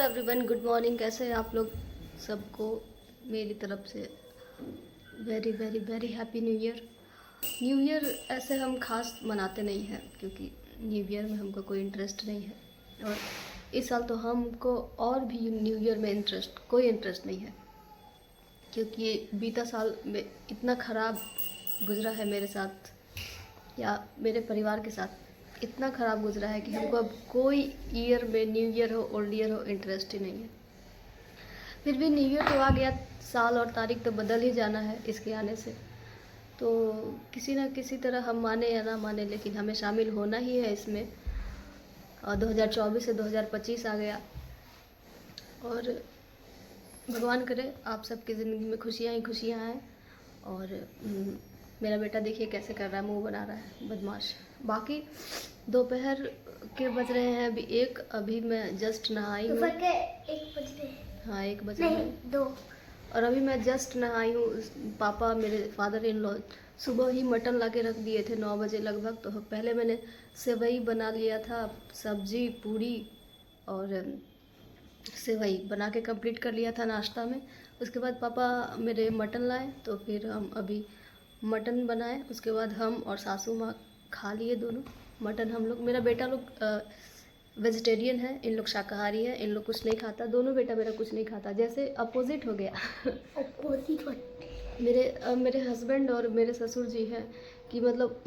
Everyone, good morning. कैसे हैं आप लोग? सबको मेरी तरफ से very very very happy new year. New year ऐसे हम खास मनाते नहीं हैं क्योंकि न्यू ईयर में हमको कोई इंटरेस्ट नहीं है, और इस साल तो हमको और भी न्यू ईयर में कोई इंटरेस्ट नहीं है, क्योंकि ये बीता साल में इतना ख़राब गुजरा है मेरे साथ या मेरे परिवार के साथ। इतना ख़राब गुजरा है कि हमको अब कोई ईयर में, न्यू ईयर हो ओल्ड ईयर हो, इंटरेस्ट ही नहीं है। फिर भी न्यू ईयर तो आ गया, साल और तारीख तो बदल ही जाना है इसके आने से। तो किसी न किसी तरह हम माने या ना माने, लेकिन हमें शामिल होना ही है इसमें। और 2024 से 2025 आ गया, और भगवान करे आप सबकी ज़िंदगी में खुशियाँ ही खुशियाँ आएँ। और मेरा बेटा देखिए कैसे कर रहा है, मुंह बना रहा है, बदमाश। बाकी दोपहर के बज रहे हैं अभी मैं जस्ट नहाई हूँ। 1 बज रहे हैं। हाँ, 1 बज रहे हैं, 2। और अभी मैं जस्ट नहाई हूँ। पापा, मेरे फादर इन लॉ सुबह ही मटन ला के रख दिए थे 9 बजे लगभग। तो पहले मैंने सेवई बना लिया था, सब्जी पूरी और सेवई बना के कंप्लीट कर लिया था नाश्ता में। उसके बाद पापा मेरे मटन लाए, तो फिर हम अभी मटन बनाए। उसके बाद हम और सासू माँ खा लिए दोनों मटन। हम लोग, मेरा बेटा लोग वेजिटेरियन है, इन लोग शाकाहारी है, इन लोग कुछ नहीं खाता। दोनों बेटा मेरा कुछ नहीं खाता, जैसे अपोजिट हो गया। मेरे हस्बैंड और मेरे ससुर जी हैं कि मतलब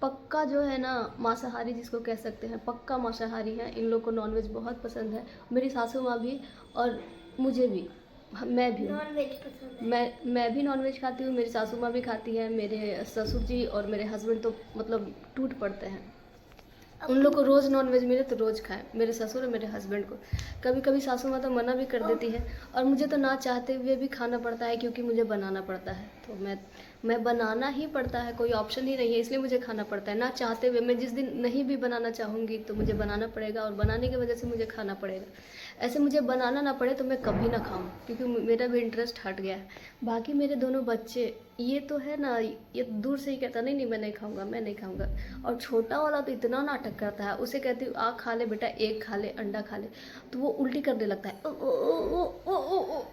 पक्का जो है ना, मांसाहारी जिसको कह सकते हैं, पक्का मांसाहारी हैं। इन लोग को नॉनवेज बहुत पसंद है, मेरी सासू माँ भी और मुझे भी। मैं भी नॉनवेज पसंद है। मैं भी नॉनवेज खाती हूँ, मेरी सासू माँ भी खाती है। मेरे ससुर जी और मेरे हस्बैंड तो मतलब टूट पड़ते हैं। उन लोग को रोज़ नॉनवेज मिले तो रोज़ खाएं, मेरे ससुर और मेरे हस्बैंड को। कभी कभी सासू माँ तो मना भी कर देती है, और मुझे तो ना चाहते हुए भी खाना पड़ता है, क्योंकि मुझे बनाना पड़ता है। तो मैं बनाना ही पड़ता है, कोई ऑप्शन ही नहीं है, इसलिए मुझे खाना पड़ता है ना चाहते हुए। मैं जिस दिन नहीं भी बनाना चाहूँगी तो मुझे बनाना पड़ेगा, और बनाने की वजह से मुझे खाना पड़ेगा। ऐसे मुझे बनाना ना पड़े तो मैं कभी ना खाऊं, क्योंकि मेरा भी इंटरेस्ट हट गया है। बाकी मेरे दोनों बच्चे, ये तो है ना, ये दूर से ही कहता नहीं मैं नहीं खाऊंगा, मैं नहीं खाऊंगा। और छोटा वाला तो इतना नाटक करता है, उसे कहती हूँ आ खा ले बेटा, एग खा ले, अंडा खा ले, तो वो उल्टी करने लगता है, ओ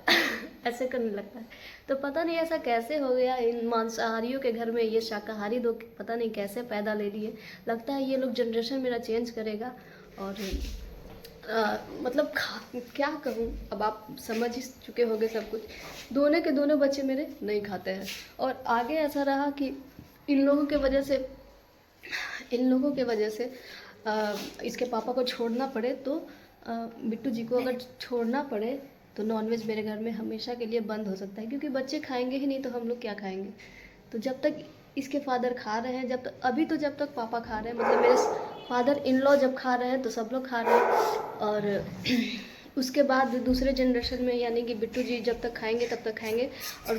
ऐसे करने लगता है। तो पता नहीं ऐसा कैसे हो गया इन मांसाहारियों के घर में, ये शाकाहारी दो पता नहीं कैसे पैदा ले लिए। लगता है ये लोग जनरेशन मेरा चेंज करेगा। और मतलब क्या कहूँ, अब आप समझ ही चुके होंगे सब कुछ। दोनों के दोनों बच्चे मेरे नहीं खाते हैं, और आगे ऐसा रहा कि इन लोगों के वजह से इसके पापा को छोड़ना पड़े, तो बिट्टू जी को अगर छोड़ना पड़े तो नॉनवेज मेरे घर में हमेशा के लिए बंद हो सकता है, क्योंकि बच्चे खाएंगे ही नहीं तो हम लोग क्या खाएंगे। तो जब तक इसके फादर खा रहे हैं, जब तक पापा खा रहे हैं, मतलब मेरे फादर इन लॉ जब खा रहे हैं तो सब लोग खा रहे हैं। और उसके बाद दूसरे जनरेशन में, यानी कि बिट्टू जी जब तक खाएंगे तब तक खाएंगे। और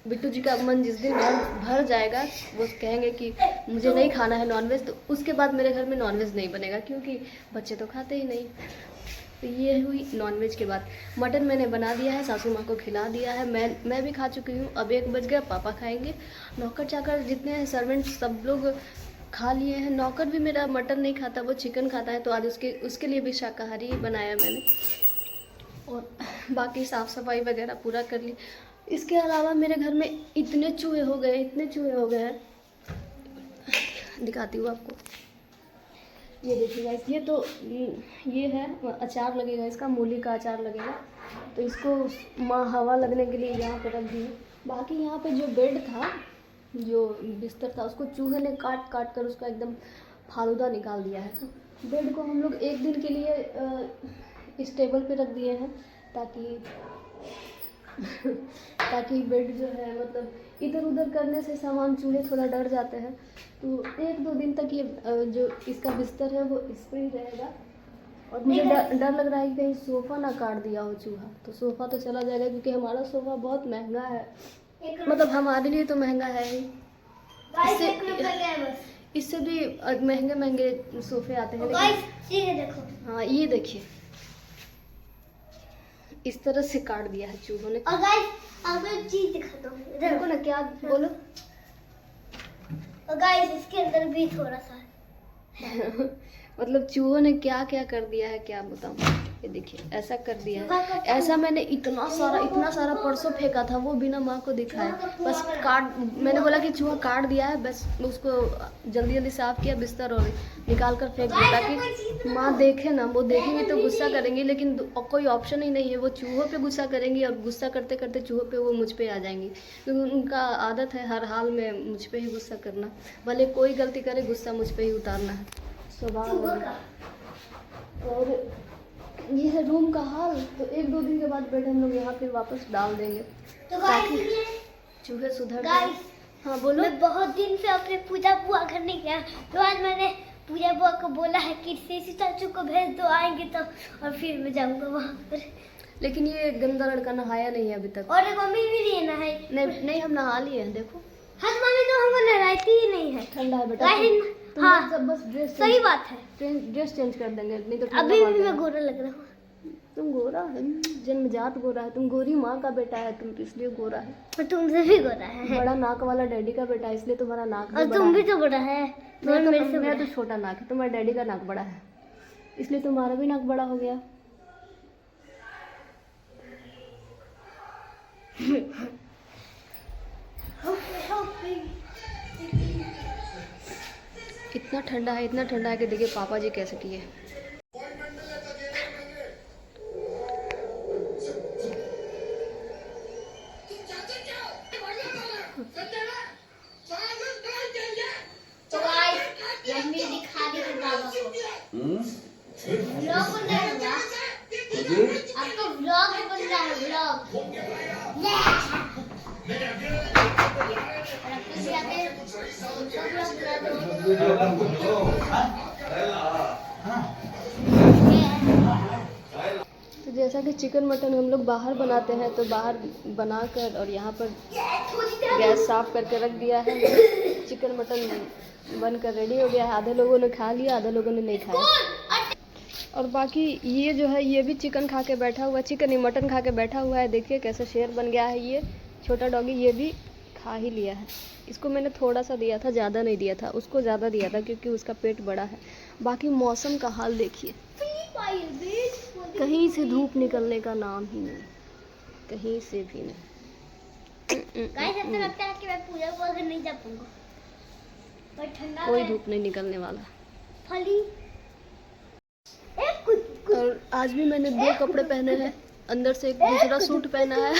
बिट्टू जी का मन जिस दिन भर जाएगा, वो कहेंगे कि मुझे नहीं खाना है नॉनवेज, तो उसके बाद मेरे घर में नॉनवेज नहीं बनेगा, क्योंकि बच्चे तो खाते ही नहीं। तो ये हुई नॉनवेज के बाद। मटन मैंने बना दिया है, सासू माँ को खिला दिया है, मैं भी खा चुकी हूँ। अब 1 बज गया, पापा खाएंगे। नौकर चाकर जितने हैं, सर्वेंट, सब लोग खा लिए हैं। नौकर भी मेरा मटन नहीं खाता, वो चिकन खाता है, तो आज उसके लिए भी शाकाहारी बनाया मैंने। और बाकी साफ़ सफाई वगैरह पूरा कर ली। इसके अलावा मेरे घर में इतने चूहे हो गए हैं, दिखाती हूँ आपको। ये देखिए गाइस, ये है अचार लगेगा, इसका मूली का अचार लगेगा, तो इसको हवा लगने के लिए यहाँ पे रख दी। बाकी यहाँ पे जो बेड था, जो बिस्तर था, उसको चूहे ने काट कर उसका एकदम फालूदा निकाल दिया है। तो बेड को हम लोग 1 दिन के लिए इस टेबल पे रख दिए हैं, ताकि बेड जो है, मतलब इधर उधर करने से सामान चूहे थोड़ा डर जाते हैं। तो 1-2 दिन तक ये जो इसका बिस्तर है वो इस पर ही रहेगा। और मुझे डर लग रहा है कि कहीं सोफ़ा ना काट दिया हो चूहा, तो सोफ़ा तो चला जाएगा, क्योंकि हमारा सोफ़ा बहुत महंगा है, मतलब हमारे लिए तो महंगा है ही। इससे भी महंगे सोफ़े आते हैं, लेकिन हाँ, ये देखिए इस तरह से काट दिया है चूहों ने। और गाइस, अब एक चीज दिखाता हूँ, देखो ना, क्या बोलो। और गाइस, इसके अंदर भी थोड़ा सा मतलब चूहों ने क्या क्या कर दिया है, क्या बताऊँ। ये देखिए ऐसा कर दिया है। ऐसा मैंने इतना सारा परसों फेंका था, वो बिना माँ को दिखाए। बस काट, मैंने बोला कि चूहा काट दिया है, बस उसको जल्दी जल्दी साफ किया बिस्तर और निकाल कर फेंक दिया, ताकि माँ देखे ना। वो देखेंगी तो गुस्सा करेंगी, लेकिन कोई ऑप्शन ही नहीं है। वो चूहों पे गुस्सा करेंगी और गुस्सा करते करते चूहों पे वो मुझ पे आ जाएंगी, क्योंकि उनका आदत है हर हाल में मुझ पे ही गुस्सा करना। भले कोई गलती करे, गुस्सा मुझ पे ही उतारना है स्वभाव। और ये है रूम का हाल। तो 1-2 दिन के बाद बेड हम लोग यहाँ फिर वापस डाल देंगे, तो ताकि गाइस चूहे सुधर जाए। हाँ बोलो। मैं बहुत दिन से अपने पूजा बुआ घर नहीं गया, तो आज मैंने पूजा बुआ को बोला है कि सीसी चाचू को भेज दो, आएंगे तो, और फिर मैं जाऊंगा वहाँ पर। लेकिन ये गंदा लड़का नहाया नहीं है अभी तक। और मम्मी भी नहीं नहाई। नहीं हम नहा लिए हैं, देखो। हाँ मम्मी तो हमको नहलाती ही नहीं है। ठंडा है बेटा। तुम हाँ सब बस ड्रेस सही बात है। ड्रेस चेंज कर देंगे, नहीं तो ठंडा अभी मार भी देगा। मैं गोरा लग रहा हूँ। तुम गोरा है, जन्मजात गोरा है। तुम गोरी माँ का बेटा है, तुम इसलिए गोरा है। और तुमसे भी गोरा है। बड़ा नाक वाला डैडी का बेटा है, इसलिए तुम्हारा नाक भी और बड़ा तुम भी है। तो बड़ा है। मेरा तो छोटा नाक है, तुम्हारे डैडी का नाक बड़ा है, इसलिए तुम्हारा भी नाक बड़ा हो गया। इतना ठंडा है कि देखिए पापा जी कैसे किए। तो गाइस मम्मी दिखा दी थी बाबा को। व्लॉग बन रहा है ना? आपको व्लॉग बन रहा है, व्लॉग। और आपको जाते हैं तो जैसा कि चिकन मटन हम लोग बाहर बनाते हैं, तो बाहर बनाकर और यहाँ पर गैस साफ करके रख दिया है। चिकन मटन बनकर रेडी हो गया है। आधे लोगों ने खा लिया, आधे लोगों ने नहीं खाया। और बाकी ये जो है, ये भी चिकन खा के बैठा हुआ, चिकन ही मटन खा के बैठा हुआ है। देखिए कैसे शेर बन गया है ये छोटा डॉगी। ये भी खा ही लिया है। इसको मैंने थोड़ा सा दिया था, ज़्यादा नहीं दिया था, उसको ज़्यादा दिया था क्योंकि उसका पेट बड़ा है। बाकी मौसम का हाल देखिए, कहीं से धूप निकलने का नाम ही नहीं, कहीं से भी नहीं। गाइस ऐसा लगता है कि मैं पूजा को अगर नहीं जा पाऊंगा, पर ठंडा कोई है। धूप नहीं निकलने वाला। फली एक कुछ और आज भी मैंने 2 कपड़े पहने हैं। अंदर से एक दूसरा सूट पहना है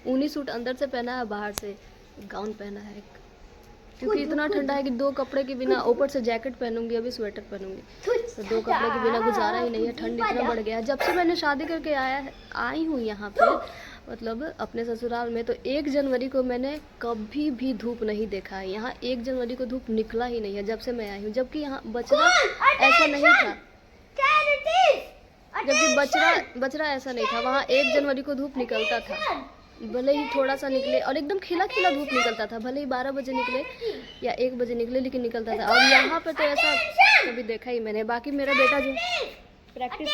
ऊनी सूट अंदर से पहना है, बाहर से गाउन पहना है, क्योंकि इतना ठंडा है कि 2 कपड़े के बिना, ऊपर से जैकेट पहनूंगी, अभी स्वेटर पहनूंगी, तो 2 कपड़े के बिना गुजारा ही नहीं है। ठंड इतना बढ़ गया है। जब से मैंने शादी करके आई हूँ यहाँ पे, मतलब अपने ससुराल में, तो 1 जनवरी को मैंने कभी भी धूप नहीं देखा है। यहाँ 1 जनवरी को धूप निकला ही नहीं है जब से मैं आई हूँ। जबकि यहाँ बचरा ऐसा नहीं था, जबकि बचरा ऐसा नहीं था। वहाँ 1 जनवरी को धूप निकलता था, भले ही थोड़ा सा निकले, और एकदम खिला खिला धूप निकलता था। भले ही 12 बजे निकले या 1 बजे निकले, लेकिन निकलता था। और यहाँ पे तो ऐसा कभी देखा ही मैंने। बाकी मेरा बेटा जो प्रैक्टिस,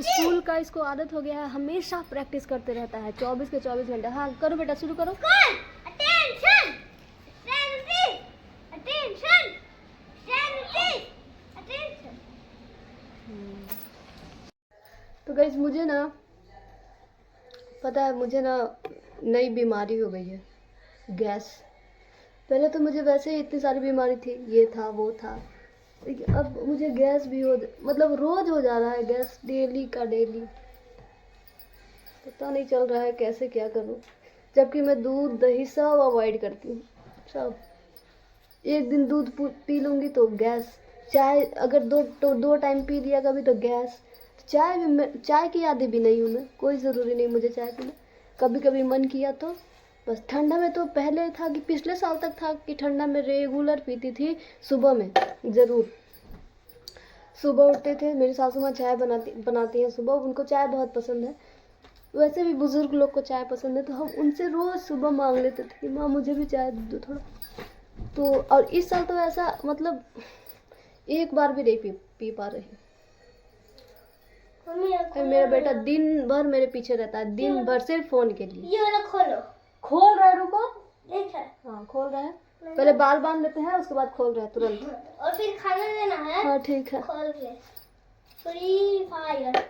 स्कूल का इसको आदत हो गया है, हमेशा प्रैक्टिस करते रहता है 24 के 24 घंटे। हाँ करो बेटा, शुरू करो। तो गाइस मुझे ना पता है, मुझे ना नई बीमारी हो गई है, गैस। पहले तो मुझे वैसे ही इतनी सारी बीमारी थी, ये था वो था, अब मुझे गैस भी मतलब रोज हो जा रहा है गैस, डेली का डेली। पता नहीं चल रहा है कैसे क्या करूं, जबकि मैं दूध दही सब अवॉइड करती हूँ, सब। एक दिन दूध पी लूँगी तो गैस, चाय अगर दो टाइम पी लिया कभी तो गैस। चाय की आदी भी नहीं हूँ मैं, कोई ज़रूरी नहीं मुझे चाय पीना, कभी कभी मन किया तो बस। ठंडा में तो पहले था कि पिछले साल तक था कि ठंडा में रेगुलर पीती थी, सुबह में ज़रूर। सुबह उठते थे, मेरी सासू माँ चाय बनाती हैं सुबह, उनको चाय बहुत पसंद है। वैसे भी बुज़ुर्ग लोग को चाय पसंद है, तो हम उनसे रोज़ सुबह मांग लेते थे कि माँ मुझे भी चाय दो थोड़ा। तो और इस साल तो ऐसा मतलब एक बार भी नहीं पी पा रही। मेरा बेटा दिन भर मेरे पीछे रहता है, दिन भर सिर्फ फ़ोन के लिए। ये वाला खोल रहा है, रुको। देख है। हाँ खोल रहा है, पहले बाल बांध लेते हैं, उसके बाद खोल रहा है तुरंत। और फिर खाना देना है। हाँ ठीक है। खोल ले। Free fire.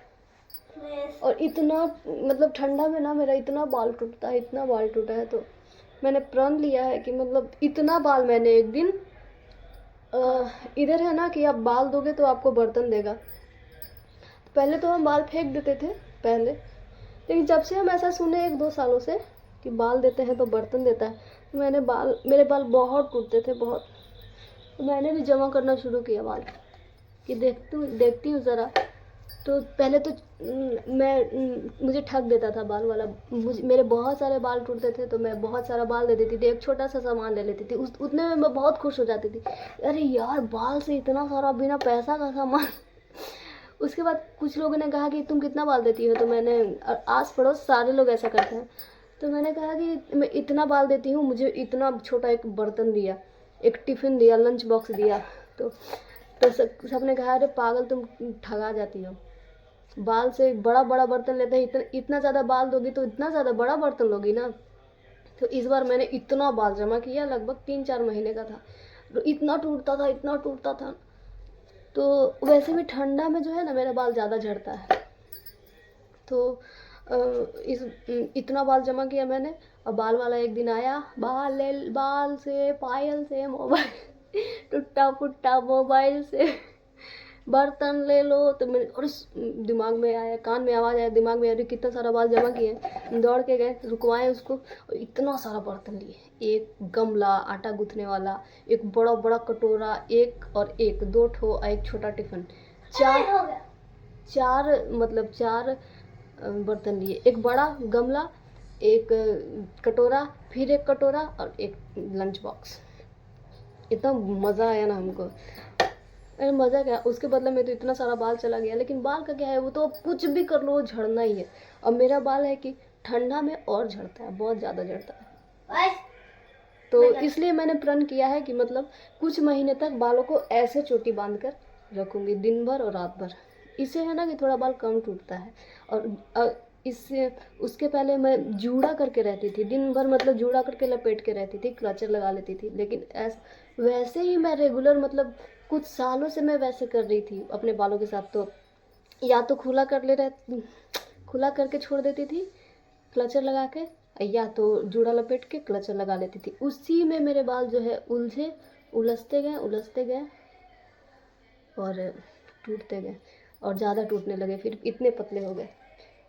और इतना मतलब ठंडा में ना मेरा इतना बाल टूटता है, इतना बाल टूटा है, तो मैंने प्रण लिया है कि मतलब इतना बाल मैंने एक दिन इधर है ना कि आप बाल दोगे तो आपको बर्तन देगा। पहले तो हम बाल फेंक देते थे पहले, लेकिन जब से हम ऐसा सुने 1-2 सालों से कि बाल देते हैं तो बर्तन देता है, तो मेरे बाल बहुत टूटते थे बहुत। तो मैंने भी जमा करना शुरू किया बाल कि देखती हूँ ज़रा। तो पहले तो मुझे ठग देता था बाल वाला, मेरे बहुत सारे बाल टूटते थे तो मैं बहुत सारा बाल दे देती थी, एक छोटा सा सामान ले लेती थी, उतने में मैं बहुत खुश हो जाती थी। अरे यार बाल से इतना सारा बिना पैसा का सामान। उसके बाद कुछ लोगों ने कहा कि तुम कितना बाल देती हो, तो मैंने, आस पड़ोस सारे लोग ऐसा करते हैं, तो मैंने कहा कि मैं इतना बाल देती हूँ, मुझे इतना छोटा एक बर्तन दिया, एक टिफ़िन दिया, लंच बॉक्स दिया। तो सबने कहा अरे पागल तुम ठगा जाती हो, बाल से बड़ा बड़ा बर्तन लेते हैं, इतना ज़्यादा बाल दोगी तो इतना ज़्यादा बड़ा बर्तन लोगी ना। तो इस बार मैंने इतना बाल जमा किया, लगभग 3-4 महीने का था, तो इतना टूटता था। तो वैसे भी ठंडा में जो है ना मेरा बाल ज़्यादा झड़ता है, तो इतना बाल जमा किया मैंने। और बाल वाला एक दिन आया, बाल से, पायल से, मोबाइल टूटा फुट्टा मोबाइल से, बर्तन ले लो। तो मेरे और दिमाग में आया, कान में आवाज़ आया, दिमाग में अरे कितना सारा बाल जमा किए। दौड़ के गए, रुकवाए उसको, और इतना सारा बर्तन लिए, एक गमला आटा गूँथने वाला, एक बड़ा बड़ा कटोरा, एक 2 ठो और एक छोटा टिफ़िन, 4 बर्तन लिए, एक बड़ा गमला, एक कटोरा, फिर एक कटोरा और एक लंच बॉक्स। इतना मज़ा आया ना हमको। अरे मज़ा क्या, उसके बदले में तो इतना सारा बाल चला गया। लेकिन बाल का क्या है, वो तो कुछ भी कर लो झड़ना ही है। और मेरा बाल है कि ठंडा में और झड़ता है, बहुत ज़्यादा झड़ता है। तो इसलिए मैंने प्रण किया है कि मतलब कुछ महीने तक बालों को ऐसे चोटी बांध कर रखूँगी, दिन भर और रात भर। इससे है ना कि थोड़ा बाल कम टूटता है। और इससे उसके पहले मैं जूड़ा करके रहती थी, दिन भर मतलब जूड़ा करके लपेट के रहती थी, क्लचर लगा लेती थी। लेकिन वैसे ही मैं रेगुलर मतलब कुछ सालों से मैं वैसे कर रही थी अपने बालों के साथ। तो या तो खुला करके छोड़ देती थी क्लचर लगा के, या तो जूड़ा लपेट के क्लचर लगा लेती थी। उसी में मेरे बाल जो है उलझते गए और टूटते गए, और ज़्यादा टूटने लगे, फिर इतने पतले हो गए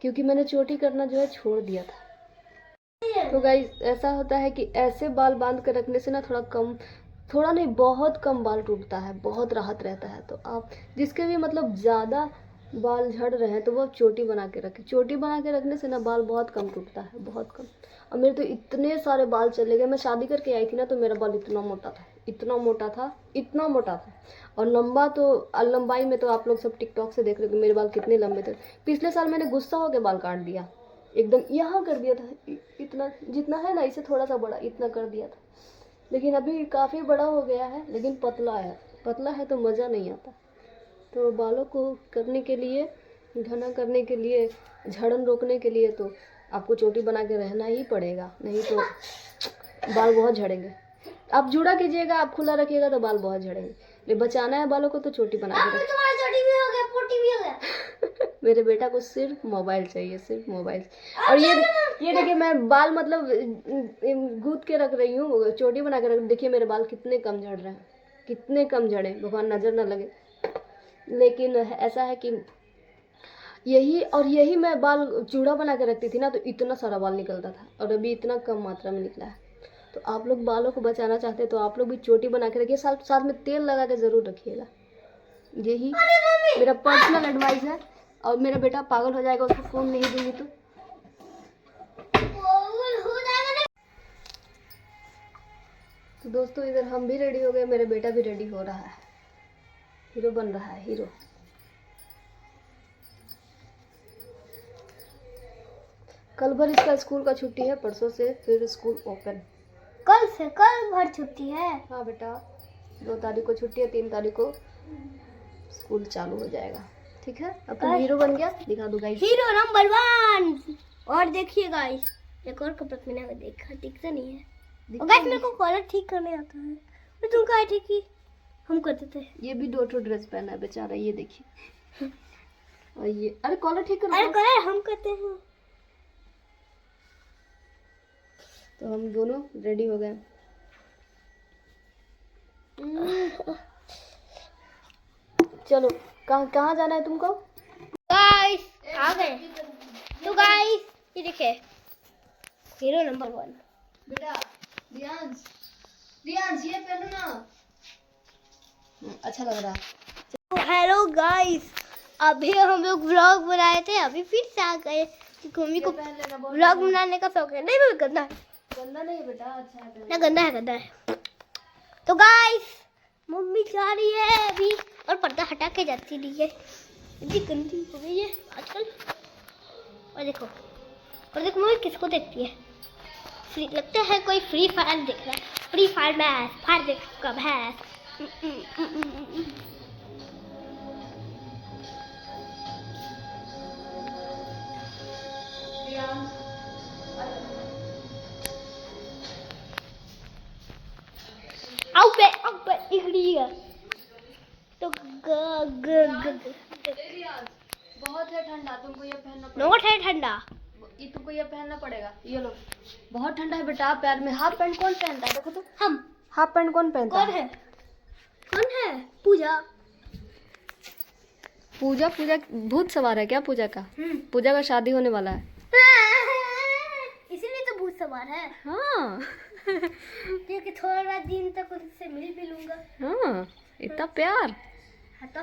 क्योंकि मैंने चोटी करना जो है छोड़ दिया था। तो गाइस ऐसा होता है कि ऐसे बाल बांध कर रखने से ना थोड़ा नहीं बहुत कम बाल टूटता है, बहुत राहत रहता है। तो आप जिसके भी मतलब ज़्यादा बाल झड़ रहे हैं तो वो चोटी बना के रखें। चोटी बना के रखने से ना बाल बहुत कम टूटता है, बहुत कम। और मेरे तो इतने सारे बाल चले गए। मैं शादी करके आई थी ना, तो मेरा बाल इतना मोटा था। और लंबाई में तो आप लोग सब टिकटॉक से देख रहे थे मेरे बाल कितने लंबे थे। पिछले साल मैंने गुस्सा होकर बाल काट दिया, एकदम यहाँ कर दिया था, इतना जितना है ना इससे थोड़ा सा बड़ा, इतना कर दिया था। लेकिन अभी काफ़ी बड़ा हो गया है, लेकिन पतला है तो मज़ा नहीं आता। तो बालों को करने के लिए, घना करने के लिए, झड़न रोकने के लिए तो आपको चोटी बना के रहना ही पड़ेगा, नहीं तो बाल बहुत झड़ेंगे। आप जूड़ा कीजिएगा, आप खुला रखिएगा तो बाल बहुत झड़ेंगे। लेकिन बचाना है बालों को तो चोटी बना के रखिए। तुम्हारा चोटी भी हो गया, पोटी भी हो गया। मेरे बेटा को सिर्फ मोबाइल चाहिए, सिर्फ मोबाइल। और ये देखिए मैं बाल मतलब गूंथ के रख रही हूँ, चोटी बना के रख। देखिए मेरे बाल कितने कम झड़ रहे हैं, कितने कम झड़े, भगवान नज़र ना लगे। लेकिन ऐसा है कि यही मैं बाल चूड़ा बना के रखती थी ना, तो इतना सारा बाल निकलता था, और अभी इतना कम मात्रा में निकला है। तो आप लोग बालों को बचाना चाहते हैं तो आप लोग भी चोटी बना के रखिए, साथ में तेल लगा के ज़रूर रखिएगा। यही मेरा पर्सनल एडवाइस है। और मेरा बेटा पागल हो जाएगा, उसको फ़ोन नहीं दूंगी तो। तो दोस्तों इधर हम भी रेडी हो गए, मेरे बेटा भी रेडी हो रहा है, हीरो बन रहा है, हीरो। कल भर इसका स्कूल का छुट्टी है, परसों से फिर स्कूल ओपन। कल भर छुट्टी है। हाँ बेटा, 2 तारीख को छुट्टी है, 3 तारीख को स्कूल चालू हो जाएगा। ठीक है, अब तुम हीरो बन गया, दिखा दो गाइस, हीरो नंबर 1। और देखिए गाइस, एक और कपड़ा मैंने देखा, दिखता नहीं है। और गाइस मेरे को कॉलर ठीक करने आता है, तो तुम कहा थे कि हम करते थे। ये भी 2 ड्रेस पहना है बेचारा, ये देखिए। और ये अरे कॉलर ठीक करो। अरे कॉलर हम करते हैं। तो हम दोनों रेडी हो गए। चलो कहाँ जाना है तुमको? गाइस आ गए। तो गाइस ये देखिए हीरो नंबर 1। बेटा रियांश ये पहनो ना। अच्छा लग रहा है। तो हेलो गाइस, अभी हम लोग व्लॉग बनाए थे, अभी फिर से आ गए क्योंकि मम्मी को पहन लेना, बहुत व्लॉग बनाने का शौक है। नहीं मैं गंदा है गंदा नहीं है बेटा, अच्छा है। ना, गंदा है। तो गाइस मम्मी जा रही है अभी और पर्दा हटा के जाती रही है, इतनी गंदी हो गई है आजकल। और देखो मम्मी किसको देखती है, लगता है कोई फ्री फायर देख रहा है। फ्री फायर मैच फायर देख कब है। आओ पे इगड़िएगा तो बहुत है ठंडा, तुमको ये पहनना पड़ेगा। नोट है ठंडा, ये तुमको ये पहनना पड़ेगा। ये लो बहुत ठंडा है बेटा पैर में। हाफ पैंट कौन पहनता है? देखो तो हम। हाफ पैंट कौन पहनता कौन है? पूजा भूत सवार है क्या पूजा का? पूजा का शादी होने वाला है। इसीलिए तो भूत सवार है। हाँ क्योंकि थोड़ा दिन तक उससे मिल भी लूंगा। हाँ इतना प्यार। हाँ तो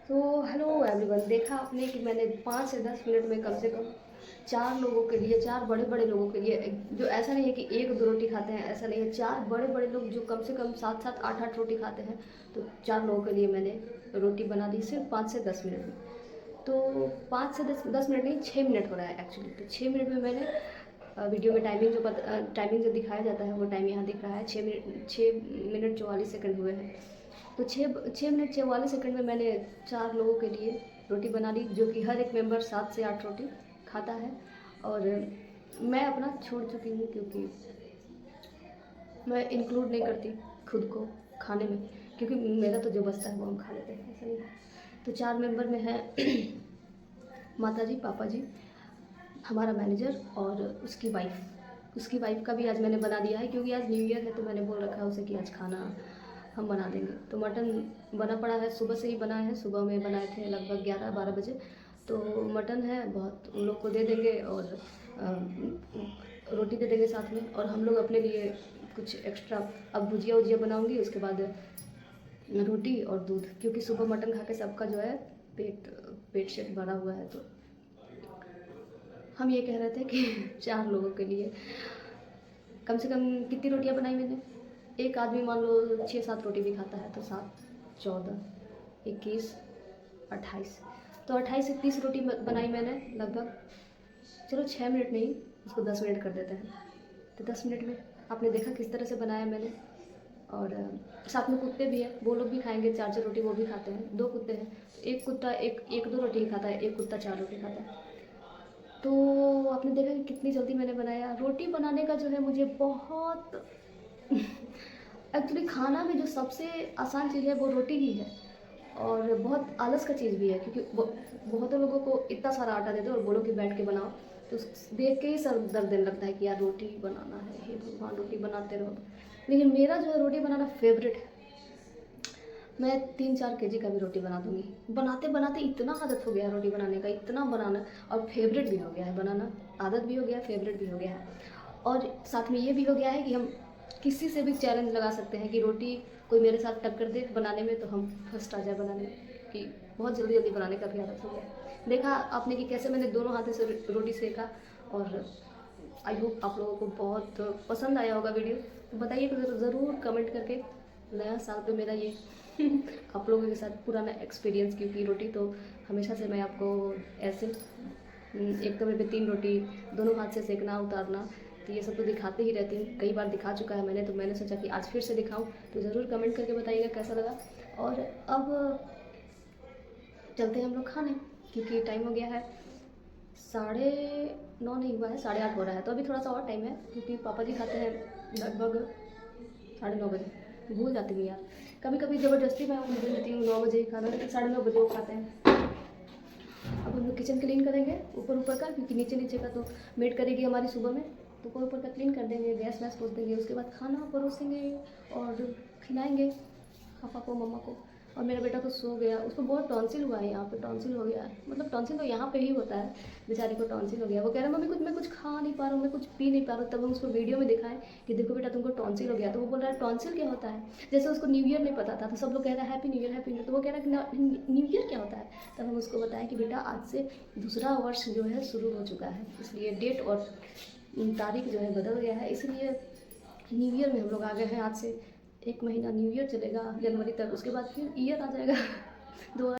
तो हेलो एवरीवन, देखा आपने कि मैंने 5 से 10 मिनट में कम से कम 4 लोगों के लिए, 4 बड़े बड़े लोगों के लिए, जो ऐसा नहीं है कि 1-2 रोटी खाते हैं, ऐसा नहीं है, 4 बड़े बड़े लोग जो कम से कम 7-7 8-8 रोटी खाते हैं, तो 4 लोगों के लिए मैंने रोटी बना दी सिर्फ 5 से 10 मिनट में। तो 5 से 10 मिनट नहीं, 6 मिनट हो रहा है एक्चुअली। तो 6 मिनट में मैंने वीडियो में टाइमिंग जो दिखाया जाता है वो टाइम यहाँ दिख रहा है, 6 मिनट 44 सेकंड हुए हैं। तो 6 मिनट 44 सेकंड में मैंने 4 लोगों के लिए रोटी बना ली, जो कि हर एक मेंबर 7 से 8 रोटी खाता है। और मैं अपना छोड़ चुकी हूँ क्योंकि मैं इंक्लूड नहीं करती खुद को खाने में, क्योंकि मेरा तो जो बचता है वो हम खा लेते हैं, ऐसा नहीं है। तो 4 मेंबर में है माता जी, पापा जी, हमारा मैनेजर और उसकी वाइफ का भी आज मैंने बना दिया है, क्योंकि आज न्यू ईयर है तो मैंने बोल रखा है उसे कि आज खाना हम बना देंगे। तो मटन बना पड़ा है, सुबह से ही बनाए हैं, सुबह में बनाए थे लगभग 11-12 बजे। तो मटन है बहुत, उन लोग को दे देंगे और रोटी दे देंगे साथ में, और हम लोग अपने लिए कुछ एक्स्ट्रा अब भुजिया बनाऊंगी, उसके बाद रोटी और दूध, क्योंकि सुबह मटन खा के सबका जो है पेट पेट शेट भरा हुआ है। तो हम ये कह रहे थे कि 4 लोगों के लिए कम से कम कितनी रोटियां बनाई मैंने? एक आदमी मान लो 6-7 रोटी भी खाता है, तो 7, 14, 21, 28, तो 28 से 30 रोटी बनाई मैंने लगभग। चलो 6 मिनट नहीं, उसको 10 मिनट कर देते हैं। तो 10 मिनट में आपने देखा किस तरह से बनाया मैंने। और साथ में कुत्ते भी हैं, वो लोग भी खाएंगे 4-4 रोटी, वो भी खाते हैं। 2 कुत्ते हैं, एक कुत्ता 1-2 रोटी ही खाता है, एक कुत्ता 4 रोटी खाता है। तो आपने देखा कि कितनी जल्दी मैंने बनाया। रोटी बनाने का जो है मुझे बहुत एक्चुअली खाना में जो सबसे आसान चीज़ है वो रोटी ही है, और बहुत आलस का चीज़ भी है, क्योंकि बहुतों लोगों को इतना सारा आटा दे दो और बोलो कि बैठ के बनाओ, तो देख के ही सर दर्द देने लगता है कि यार रोटी बनाना है, हे भगवान रोटी बनाते रहो। लेकिन मेरा जो है रोटी बनाना फेवरेट है। मैं 3-4 केजी का भी रोटी बना दूँगी। बनाते बनाते इतना आदत हो गया है रोटी बनाने का, इतना बनाना, और फेवरेट भी हो गया है बनाना। आदत भी हो गया है, फेवरेट भी हो गया है। और साथ में ये भी हो गया है कि हम किसी से भी चैलेंज लगा सकते हैं कि रोटी कोई मेरे साथ टक्कर दे बनाने में, तो हम फर्स्ट आ जाए बनाने में, कि बहुत जल्दी जल्दी बनाने का भी आदत हो गया। देखा आपने कि कैसे मैंने दोनों हाथों से रोटी सेका, और आई होप आप लोगों को बहुत पसंद आया होगा वीडियो। तो बताइए ज़रूर कमेंट करके। नया साल पे मेरा ये आप लोगों के साथ पुराना एक्सपीरियंस, क्योंकि रोटी तो हमेशा से मैं आपको ऐसे एक तवे पे 3 रोटी दोनों हाथ से सेकना उतारना, तो ये सब तो दिखाते ही रहती हूँ, कई बार दिखा चुका है मैंने। तो मैंने सोचा कि आज फिर से दिखाऊं, तो ज़रूर कमेंट करके बताइएगा कैसा लगा। और अब चलते हैं हम लोग खाने, क्योंकि टाइम हो गया है 9:30 नहीं हुआ है, 8:30 हो रहा है। तो अभी थोड़ा सा और टाइम है, क्योंकि पापा जी खाते हैं लगभग 9:30 बजे। भूल जाती हूँ यार, कभी कभी ज़बरदस्ती मैं उनको देती हूँ 9 बजे ही खाना, लेकिन 9:30 बजे वो खाते हैं। अब हम लोग किचन क्लीन करेंगे ऊपर का, क्योंकि नीचे का तो मेड करेगी हमारी सुबह में, तो ऊपर का क्लीन कर देंगे, गैस वैस पोंछ देंगे। उसके बाद खाना परोसेंगे और खिलाएंगे पापा को, मम्मा को। और मेरा बेटा तो सो गया, उसको बहुत टॉन्सिल हुआ है, यहाँ पे टॉन्सिल हो गया है। मतलब टॉन्सिल तो यहाँ पे ही होता है, बेचारी को टॉन्सिल हो गया। वो कह रहा है मम्मी मैं कुछ खा नहीं पा रहा हूँ, मैं कुछ पी नहीं पा रहा हूँ। तब हम उसको वीडियो में दिखाएं कि देखो बेटा तुमको टॉन्सिल हो गया। तो वो बोल रहा है टॉन्सिल क्या होता है। जैसे उसको न्यू ईयर नहीं पता था, तो सब लोग कह रहे हैं happy new year, happy new year. तो वो कह रहा है कि न्यू ईयर क्या होता है। तब हम उसको बताएं कि बेटा आज से दूसरा वर्ष जो है शुरू हो चुका है, इसलिए डेट और तारीख जो है बदल गया है, इसलिए न्यू ईयर में हम लोग आ गए हैं। आज से 1 महीना न्यू ईयर चलेगा जनवरी तक, उसके बाद फिर ईयर आ जाएगा 2000